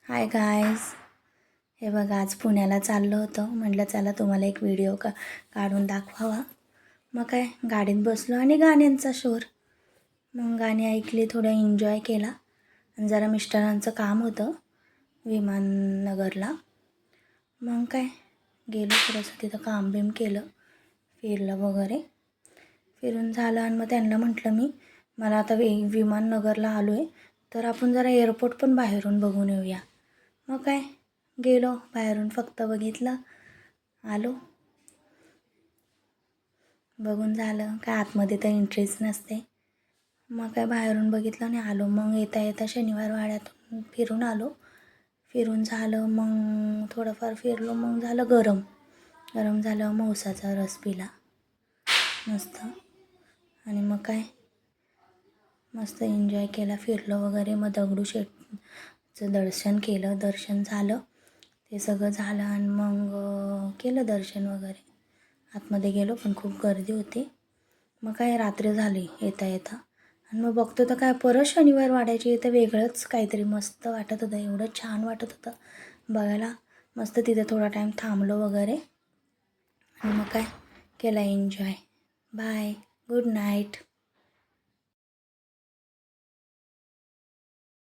Hi guys. हे बघा, आज पुण्याला चाललो होतो. म्हटलं चला तुम्हाला एक व्हिडिओ काढून दाखवावा. मग काय गाडीत बसलो आणि गाण्यांचा शोर. मग गाणी ऐकली, थोडं एन्जॉय केला. आणि जरा मिस्टरांचं काम होतं विमाननगरला. मग काय गेलो, थोडंसं तिथं काम बिम केलं, फिरलं वगैरे. फिरून झालं आणि मग त्यांना म्हटलं मला आता विमाननगरला आलो आहे, तर आपण जरा एअरपोर्ट पण बाहेरून बघून येऊया. मग काय गेलो, बाहेरून फक्त बघितलं, आलो. बघून झालं काय, आतमध्ये तर एंट्रीच नसते. मग काय बाहेरून बघितलं आणि आलो. मग येता येता शनिवार वाड्यातून फिरून आलो. फिरून झालं, मग थोडंफार फिरलो. मग झालं गरम झालं, मौसाचा रस पिला मस्त. आणि मग काय मस्त एन्जॉय केला, फिरलो वगैरे. मग दगडूशेठचं दर्शन झालं. ते सगळं झालं आणि मग केलं दर्शन वगैरे. आतमध्ये गेलो, पण खूप गर्दी होती. मग काय रात्र झाली येता येता. आणि मग बघतो तर काय, परत शनिवार वाड्याची इथं वेगळंच काहीतरी मस्त वाटत होतं. एवढं छान वाटत होतं बघायला. मस्त तिथे थोडा टाईम थांबलो वगैरे. आणि मग काय केला एन्जॉय. Bye, good night.